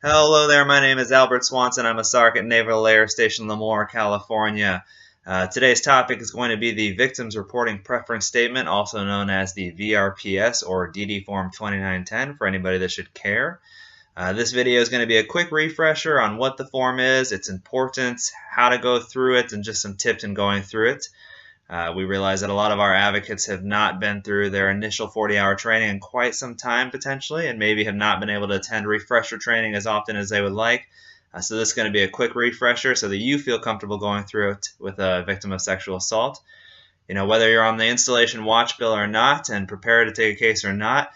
Hello there, my name is Albert Swanson. I'm a SARC at Naval Air Station Lemoore, California. Today's topic is going to be the Victims Reporting Preference Statement, also known as the VRPS or DD Form 2910 for anybody that should care. This video is going to be a quick refresher on what the form is, its importance, how to go through it, and just some tips in going through it. We realize that a lot of our advocates have not been through their initial 40-hour training in quite some time potentially, and maybe have not been able to attend refresher training as often as they would like. So this is going to be a quick refresher so that you feel comfortable going through it with a victim of sexual assault. You know, whether you're on the installation watch bill or not and prepared to take a case or not,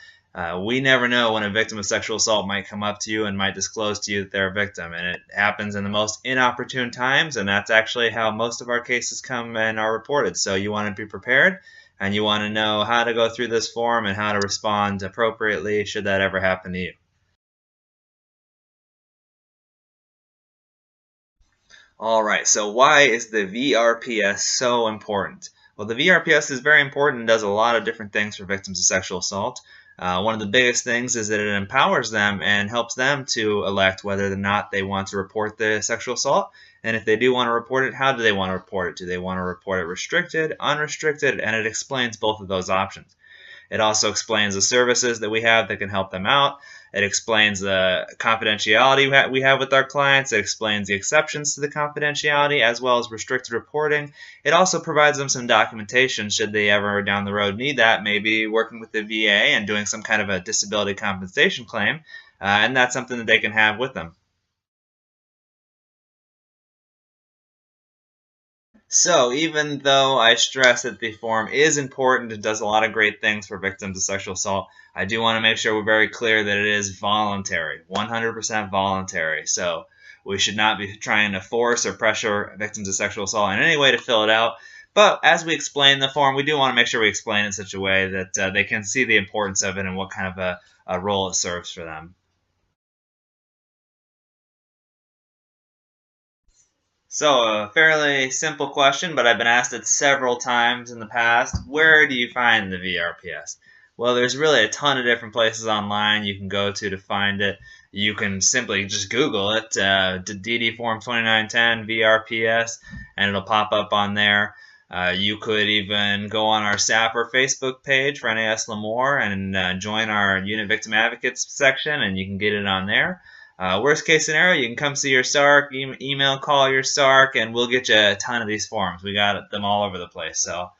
we never know when a victim of sexual assault might come up to you and might disclose to you that they're a victim. And it happens in the most inopportune times, and that's actually how most of our cases come and are reported. So you want to be prepared, and you want to know how to go through this form and how to respond appropriately should that ever happen to you. Alright, so why is the VRPS so important? Well, the VRPS is very important and does a lot of different things for victims of sexual assault. One of the biggest things is that it empowers them and helps them to elect whether or not they want to report the sexual assault. And if they do want to report it, how do they want to report it? Do they want to report it restricted, unrestricted? And it explains both of those options. It also explains the services that we have that can help them out. It explains the confidentiality we have with our clients. It explains the exceptions to the confidentiality as well as restricted reporting. It also provides them some documentation should they ever down the road need that, maybe working with the VA and doing some kind of a disability compensation claim, and that's something that they can have with them. So even though I stress that the form is important, it does a lot of great things for victims of sexual assault, I do want to make sure we're very clear that it is voluntary, 100% voluntary. So we should not be trying to force or pressure victims of sexual assault in any way to fill it out. But as we explain the form, we do want to make sure we explain it in such a way that they can see the importance of it and what kind of a role it serves for them. So, a fairly simple question, but I've been asked it several times in the past. Where do you find the VRPS? Well, there's really a ton of different places online you can go to find it. You can simply just Google it, DD Form 2910 VRPS, and it'll pop up on there. You could even go on our SAPR Facebook page for NAS Lemoore and join our Unit Victim Advocates section, and you can get it on there. Worst case scenario, you can come see your SARC, email, call your SARC, and we'll get you a ton of these forms. We got them all over the place. So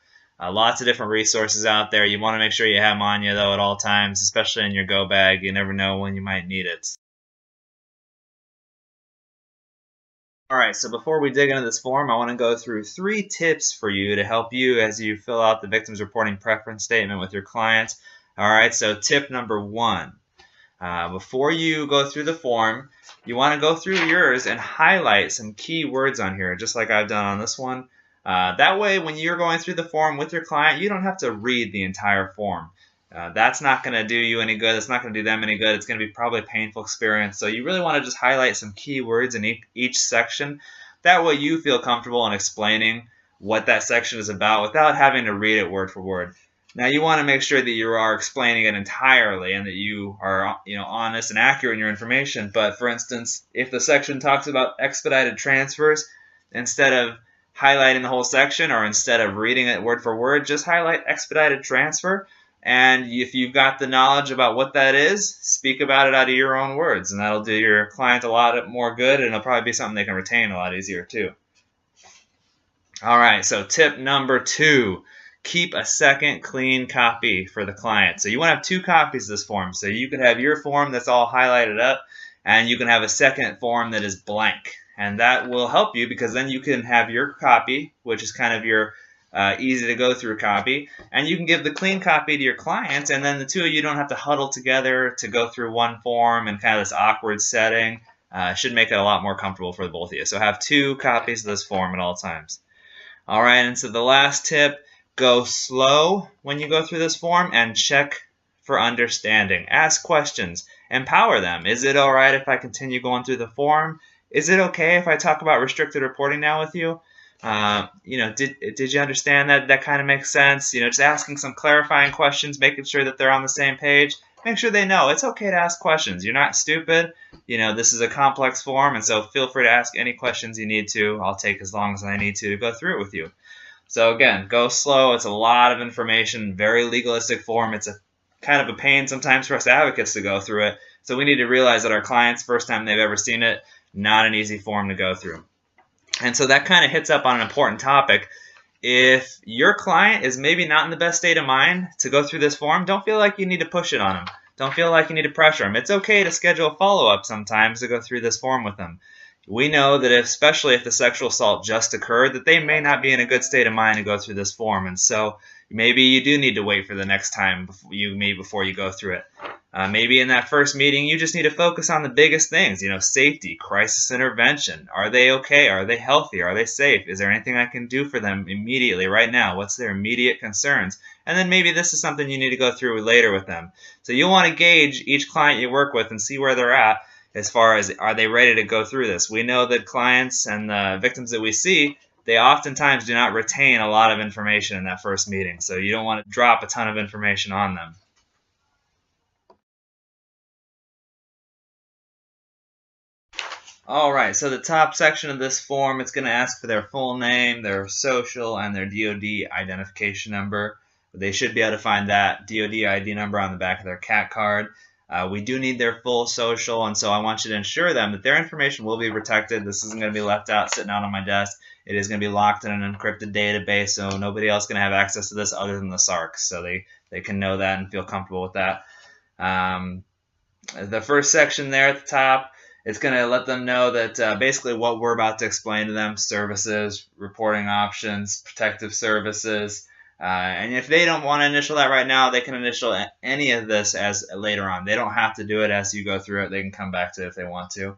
lots of different resources out there. You want to make sure you have them on you, though, at all times, especially in your go bag. You never know when you might need it. Alright, so before we dig into this form, I want to go through 3 tips for you to help you as you fill out the Victims Reporting Preference Statement with your clients. Alright, so tip number 1. Before you go through the form, you want to go through yours and highlight some key words on here, just like I've done on this one. That way, when you're going through the form with your client, you don't have to read the entire form. That's not going to do you any good. It's not going to do them any good. It's going to be probably a painful experience. So you really want to just highlight some key words in each section. That way you feel comfortable in explaining what that section is about without having to read it word for word. Now you want to make sure that you are explaining it entirely and that you are honest and accurate in your information. But for instance, if the section talks about expedited transfers, instead of highlighting the whole section or instead of reading it word for word, just highlight expedited transfer. And if you've got the knowledge about what that is, speak about it out of your own words. And that'll do your client a lot more good, and it'll probably be something they can retain a lot easier too. Alright, so tip number 2. Keep a second clean copy for the client. So you want to have 2 copies of this form. So you could have your form that's all highlighted up, and you can have a second form that is blank. And that will help you because then you can have your copy, which is kind of your easy to go through copy, and you can give the clean copy to your client, and then the two of you don't have to huddle together to go through one form and kind of this awkward setting. Should make it a lot more comfortable for the both of you. So have 2 copies of this form at all times. Alright, and so the last tip, go slow when you go through this form and check for understanding. Ask questions. Empower them. Is it alright if I continue going through the form? Is it okay if I talk about restricted reporting now with you? Did you understand that? That kind of makes sense. Just asking some clarifying questions, making sure that they're on the same page. make sure they know it's okay to ask questions. You're not stupid. This is a complex form, and so feel free to ask any questions you need to. I'll take as long as I need to go through it with you. So again, go slow. It's a lot of information, very legalistic form. It's a kind of a pain sometimes for us advocates to go through it. So we need to realize that our clients, first time they've ever seen it, not an easy form to go through. And so that kind of hits up on an important topic. If your client is maybe not in the best state of mind to go through this form, don't feel like you need to push it on them. Don't feel like you need to pressure them. It's okay to schedule a follow-up sometimes to go through this form with them. We know that especially if the sexual assault just occurred, that they may not be in a good state of mind to go through this form. And so maybe you do need to wait for the next time you meet before you go through it. Maybe in that first meeting, you just need to focus on the biggest things, safety, crisis intervention. Are they okay? Are they healthy? Are they safe? Is there anything I can do for them immediately right now? What's their immediate concerns? And then maybe this is something you need to go through later with them. So you'll want to gauge each client you work with and see where they're at as far as are they ready to go through this. We know that clients and the victims that we see, they oftentimes do not retain a lot of information in that first meeting. So you don't want to drop a ton of information on them. All right, so the top section of this form, it's going to ask for their full name, their social, and their DOD identification number. They should be able to find that DOD ID number on the back of their CAT card. We do need their full social, and so I want you to ensure them that their information will be protected. This isn't going to be left out sitting out on my desk. It is going to be locked in an encrypted database, so nobody else is going to have access to this other than the SARC, so they can know that and feel comfortable with that. The first section there at the top, it's going to let them know that basically what we're about to explain to them, services, reporting options, protective services, and if they don't want to initial that right now, they can initial any of this as later on. They don't have to do it as you go through it. They can come back to it if they want to.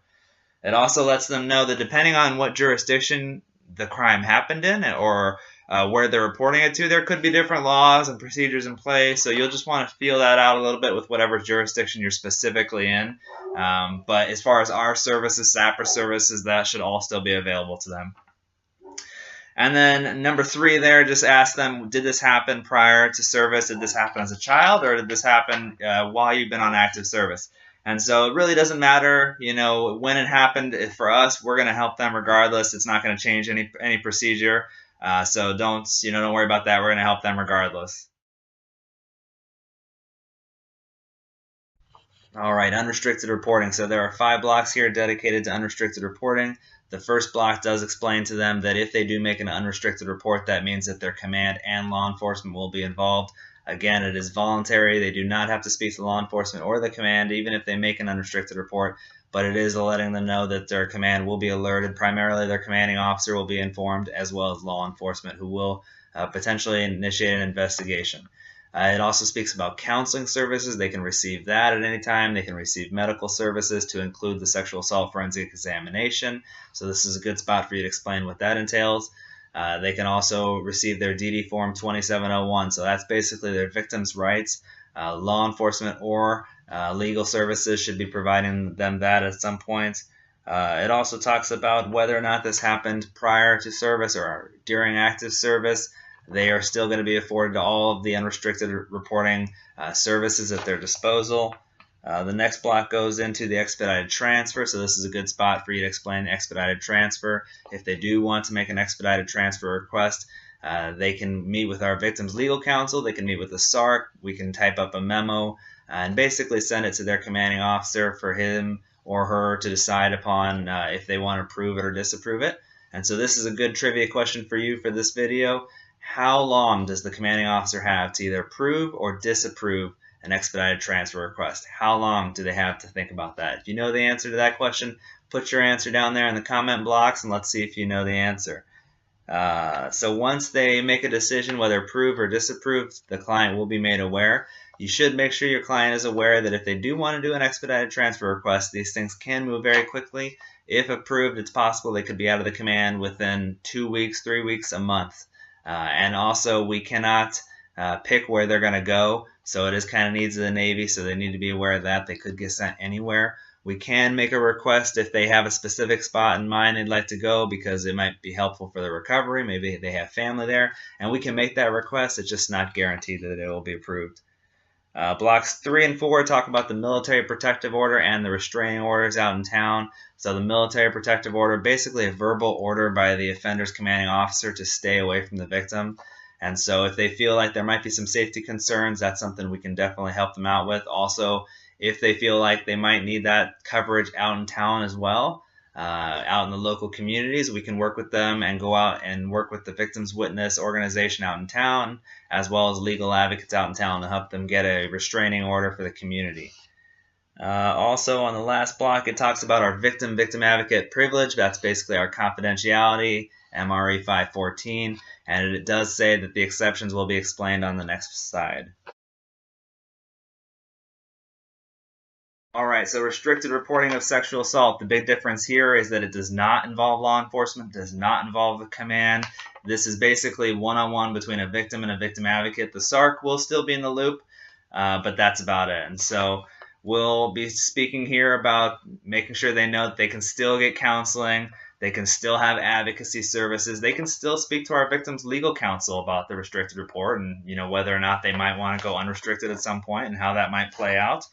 It also lets them know that depending on what jurisdiction the crime happened in or where they're reporting it to, there could be different laws and procedures in place. So you'll just want to feel that out a little bit with whatever jurisdiction you're specifically in. But as far as our services, SAPR services, that should all still be available to them. And then number 3 there, just ask them, did this happen prior to service? Did this happen as a child, or did this happen while you've been on active service? And so it really doesn't matter, when it happened. For us, we're going to help them regardless. It's not going to change any procedure. So don't worry about that. We're going to help them regardless. All right, unrestricted reporting. So there are 5 blocks here dedicated to unrestricted reporting. The first block does explain to them that if they do make an unrestricted report, that means that their command and law enforcement will be involved. Again, it is voluntary. They do not have to speak to law enforcement or the command, even if they make an unrestricted report. But it is letting them know that their command will be alerted. Primarily, their commanding officer will be informed, as well as law enforcement, who will potentially initiate an investigation. It also speaks about counseling services. They can receive that at any time. They can receive medical services to include the sexual assault forensic examination. So this is a good spot for you to explain what that entails. They can also receive their DD Form 2701. So that's basically their victims' rights. Law enforcement or legal services should be providing them that at some point. It also talks about whether or not this happened prior to service or during active service. They are still going to be afforded all of the unrestricted reporting services at their disposal. The next block goes into the expedited transfer, so this is a good spot for you to explain the expedited transfer. If they do want to make an expedited transfer request, they can meet with our victims' legal counsel, they can meet with the SARC, we can type up a memo, and basically send it to their commanding officer for him or her to decide upon if they want to approve it or disapprove it. And so this is a good trivia question for you for this video. How long does the commanding officer have to either approve or disapprove an expedited transfer request? How long do they have to think about that? If you know the answer to that question, put your answer down there in the comment blocks and let's see if you know the answer. So once they make a decision whether approve or disapprove, the client will be made aware. You should make sure your client is aware that if they do want to do an expedited transfer request, these things can move very quickly. If approved, it's possible they could be out of the command within 2 weeks, 3 weeks, a month. And also, we cannot pick where they're going to go, so it is kind of needs of the Navy, so they need to be aware of that. They could get sent anywhere. We can make a request if they have a specific spot in mind they'd like to go because it might be helpful for their recovery. Maybe they have family there, and we can make that request. It's just not guaranteed that it will be approved. Blocks 3 and 4 talk about the military protective order and the restraining orders out in town. So the military protective order, basically a verbal order by the offender's commanding officer to stay away from the victim. And so if they feel like there might be some safety concerns, that's something we can definitely help them out with. Also, if they feel like they might need that coverage out in town as well, out in the local communities, we can work with them and go out and work with the Victims Witness organization out in town, as well as legal advocates out in town to help them get a restraining order for the community. Also on the last block, it talks about our victim advocate privilege. That's basically our confidentiality, MRE 514, and it does say that the exceptions will be explained on the next slide. Alright, so restricted reporting of sexual assault. The big difference here is that it does not involve law enforcement, does not involve the command. This is basically one-on-one between a victim and a victim advocate. The SARC will still be in the loop, but that's about it. And so we'll be speaking here about making sure they know that they can still get counseling, they can still have advocacy services, they can still speak to our victims' legal counsel about the restricted report and whether or not they might want to go unrestricted at some point and how that might play out.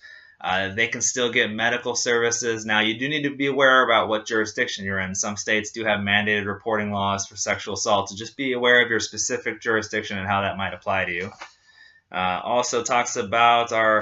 They can still get medical services. Now, you do need to be aware about what jurisdiction you're in. Some states do have mandated reporting laws for sexual assault, so just be aware of your specific jurisdiction and how that might apply to you. Also talks about our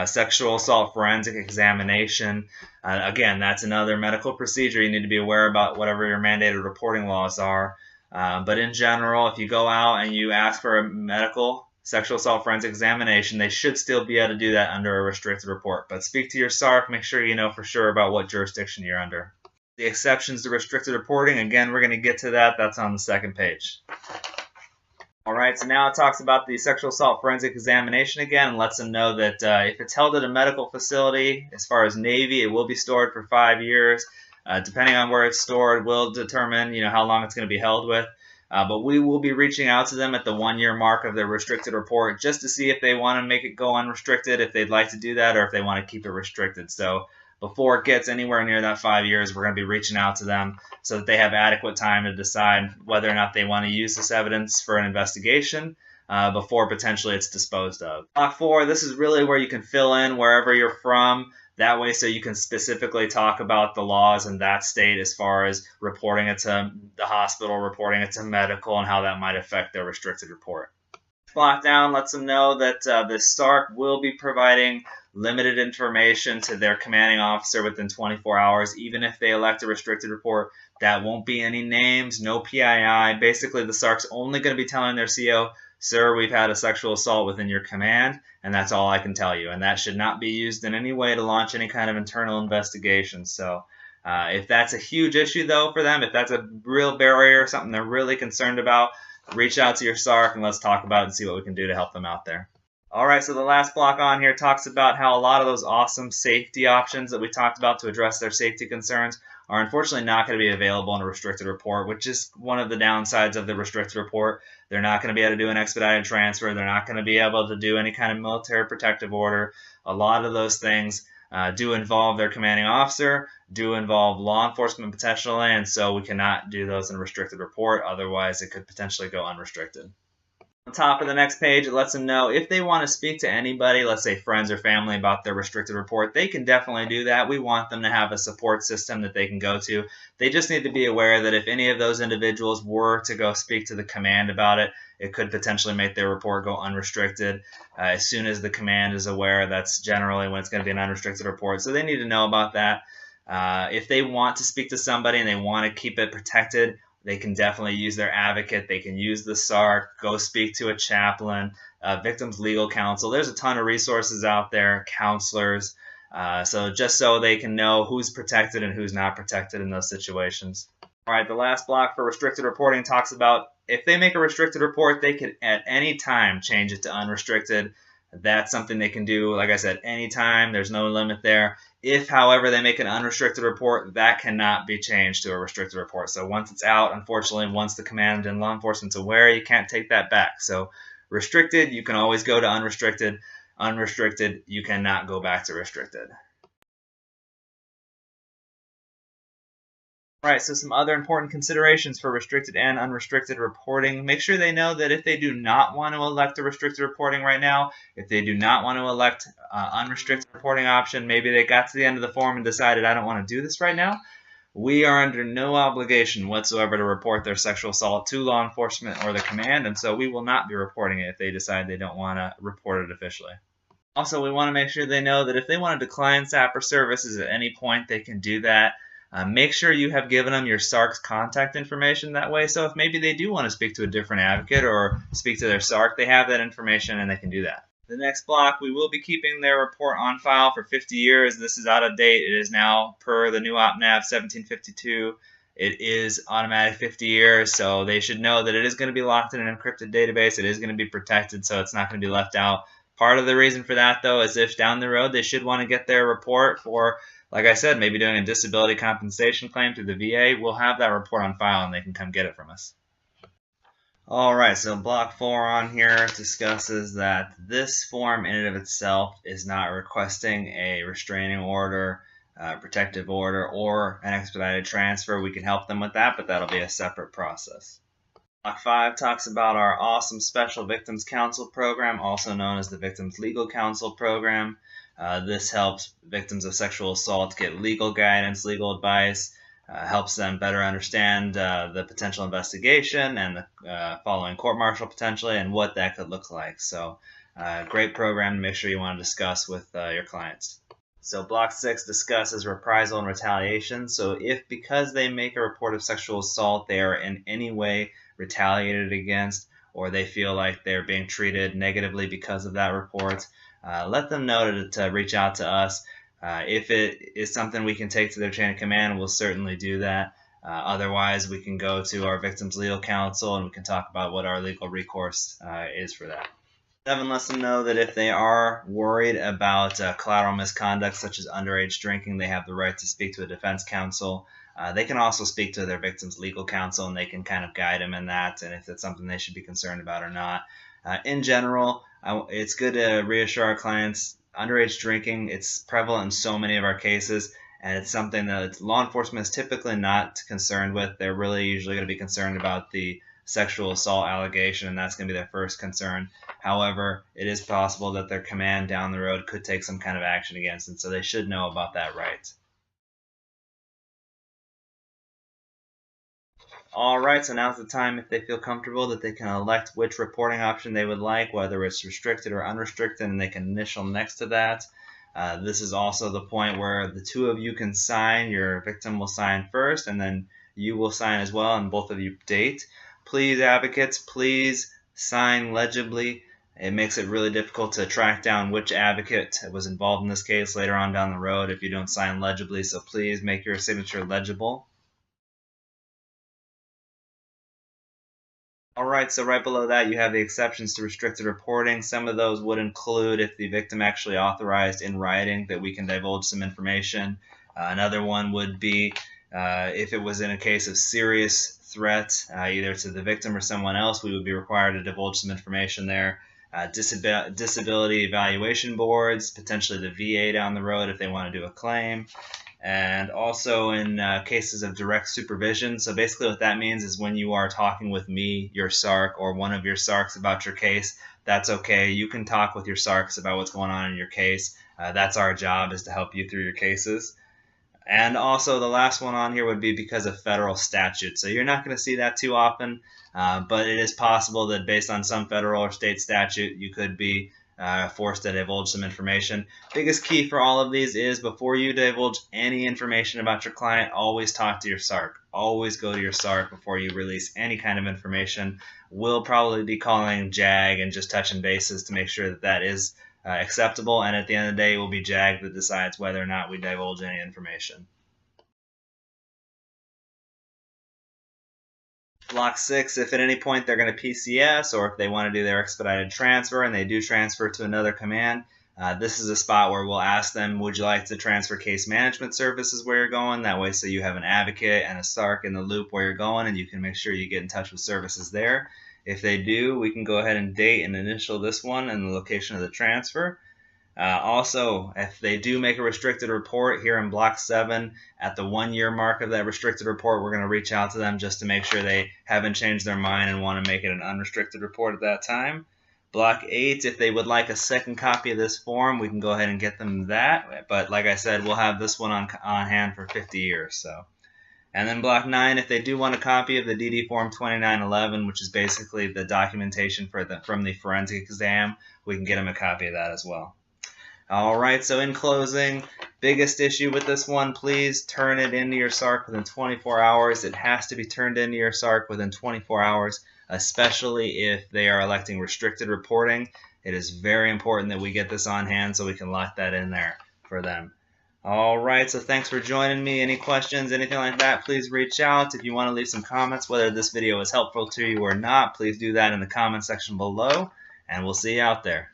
sexual assault forensic examination. Again, that's another medical procedure. You need to be aware about whatever your mandated reporting laws are. But in general, if you go out and you ask for a medical sexual assault forensic examination, they should still be able to do that under a restricted report. But speak to your SARC, make sure you know for sure about what jurisdiction you're under. The exceptions to restricted reporting, again, we're going to get to that. That's on the second page. Alright, so now it talks about the sexual assault forensic examination again and lets them know that if it's held at a medical facility, as far as Navy, it will be stored for 5 years. Depending on where it's stored, will determine how long it's going to be held with. But we will be reaching out to them at the 1-year mark of their restricted report just to see if they want to make it go unrestricted, if they'd like to do that, or if they want to keep it restricted. So before it gets anywhere near that 5 years, we're going to be reaching out to them so that they have adequate time to decide whether or not they want to use this evidence for an investigation before potentially it's disposed of. Block 4, this is really where you can fill in wherever you're from. That way, so you can specifically talk about the laws in that state as far as reporting it to the hospital, reporting it to medical, and how that might affect their restricted report. Block down lets them know that the SARC will be providing limited information to their commanding officer within 24 hours, even if they elect a restricted report. That won't be any names, no PII. Basically, the SARC's only going to be telling their CO, sir, we've had a sexual assault within your command, and that's all I can tell you. And that should not be used in any way to launch any kind of internal investigation. So if that's a huge issue, though, for them, if that's a real barrier, something they're really concerned about, reach out to your SARC and let's talk about it and see what we can do to help them out there. Alright, so the last block on here talks about how a lot of those awesome safety options that we talked about to address their safety concerns are unfortunately not going to be available in a restricted report, which is one of the downsides of the restricted report. They're not going to be able to do an expedited transfer. They're not going to be able to do any kind of military protective order. A lot of those things do involve their commanding officer, do involve law enforcement potentially, and so we cannot do those in a restricted report. Otherwise, it could potentially go unrestricted. On top of the next page, it lets them know if they want to speak to anybody, let's say friends or family, about their restricted report, they can definitely do that. We want them to have a support system that they can go to. They just need to be aware that if any of those individuals were to go speak to the command about it, it could potentially make their report go unrestricted. As soon as the command is aware, that's generally when it's going to be an unrestricted report. So they need to know about that. If they want to speak to somebody and they want to keep it protected, they can definitely use their advocate. They can use the SARC, go speak to a chaplain, victims legal counsel. There's a ton of resources out there, counselors, so just so they can know who's protected and who's not protected in those situations. All right, the last block for restricted reporting talks about if they make a restricted report, they can at any time change it to unrestricted. That's something they can do, like I said, anytime. There's no limit there. If, however, they make an unrestricted report, that cannot be changed to a restricted report. So once it's out, unfortunately, once the command and law enforcement's aware, you can't take that back. So restricted, you can always go to unrestricted. Unrestricted, you cannot go back to restricted. Right, so some other important considerations for restricted and unrestricted reporting. Make sure they know that if they do not want to elect a restricted reporting right now, if they do not want to elect unrestricted reporting option, maybe they got to the end of the form and decided I don't want to do this right now, we are under no obligation whatsoever to report their sexual assault to law enforcement or the command, and so we will not be reporting it if they decide they don't want to report it officially. Also, we want to make sure they know that if they want to decline SAPR services at any point, they can do that. Make sure you have given them your SARC's contact information that way. So if maybe they do want to speak to a different advocate or speak to their SARC, they have that information and they can do that. The next block, we will be keeping their report on file for 50 years. This is out of date. It is now per the new OpNav 1752. It is automatic 50 years, so they should know that it is going to be locked in an encrypted database. It is going to be protected, so it's not going to be left out. Part of the reason for that, though, is if down the road they should want to get their report for, like I said, maybe doing a disability compensation claim through the VA, we'll have that report on file and they can come get it from us. Alright, so block 4 on here discusses that this form in and of itself is not requesting a restraining order, protective order, or an expedited transfer. We can help them with that, but that'll be a separate process. Block 5 talks about our awesome Special Victims Counsel program, also known as the Victims Legal Counsel program. This helps victims of sexual assault get legal guidance, legal advice, helps them better understand the potential investigation and the following court-martial potentially and what that could look like. So great program to make sure you want to discuss with your clients. So block 6 discusses reprisal and retaliation. So if because they make a report of sexual assault they are in any way retaliated against or they feel like they're being treated negatively because of that report, let them know to reach out to us. If it is something we can take to their chain of command, we'll certainly do that. Otherwise, we can go to our victims legal counsel and we can talk about what our legal recourse is for that. 7 lets them know that if they are worried about collateral misconduct such as underage drinking, they have the right to speak to a defense counsel. They can also speak to their victim's legal counsel and they can kind of guide them in that and if it's something they should be concerned about or not. In general, it's good to reassure our clients underage drinking, it's prevalent in so many of our cases, and it's something that law enforcement is typically not concerned with. They're really usually going to be concerned about the sexual assault allegation, and that's going to be their first concern. However, it is possible that their command down the road could take some kind of action against them, so they should know about that right. Alright, so now's the time if they feel comfortable that they can elect which reporting option they would like, whether it's restricted or unrestricted, and they can initial next to that. This is also the point where the two of you can sign. Your victim will sign first, and then you will sign as well, and both of you date. Please, advocates, please sign legibly. It makes it really difficult to track down which advocate was involved in this case later on down the road if you don't sign legibly, so please make your signature legible. Alright, so right below that you have the exceptions to restricted reporting. Some of those would include if the victim actually authorized in writing that we can divulge some information. Another one would be if it was in a case of serious threat, either to the victim or someone else, we would be required to divulge some information there. Disability evaluation boards, potentially the VA down the road if they want to do a claim. And also in cases of direct supervision. So basically what that means is when you are talking with me, your SARC, or one of your SARCs about your case, that's okay. You can talk with your SARCs about what's going on in your case. That's our job, is to help you through your cases. And also the last one on here would be because of federal statute. So you're not going to see that too often, but it is possible that based on some federal or state statute, you could be forced to divulge some information. Biggest key for all of these is before you divulge any information about your client, always talk to your SARC. Always go to your SARC before you release any kind of information. We'll probably be calling JAG and just touching bases to make sure that that is acceptable, and at the end of the day it will be JAG that decides whether or not we divulge any information. Block 6, if at any point they're going to PCS or if they want to do their expedited transfer and they do transfer to another command, this is a spot where we'll ask them, would you like to transfer case management services where you're going? That way so you have an advocate and a SARC in the loop where you're going and you can make sure you get in touch with services there. If they do, we can go ahead and date and initial this one and the location of the transfer. Also, if they do make a restricted report here in Block 7, at the 1-year mark of that restricted report, we're going to reach out to them just to make sure they haven't changed their mind and want to make it an unrestricted report at that time. Block 8, if they would like a second copy of this form, we can go ahead and get them that. But like I said, we'll have this one on hand for 50 years. So. And then Block 9, if they do want a copy of the DD Form 2911, which is basically the documentation from the forensic exam, we can get them a copy of that as well. All right, so in closing, biggest issue with this one, please turn it into your SARC within 24 hours. It has to be turned into your SARC within 24 hours, especially if they are electing restricted reporting. It is very important that we get this on hand so we can lock that in there for them. All right, so thanks for joining me. Any questions, anything like that, please reach out. If you want to leave some comments, whether this video is helpful to you or not, please do that in the comment section below, and we'll see you out there.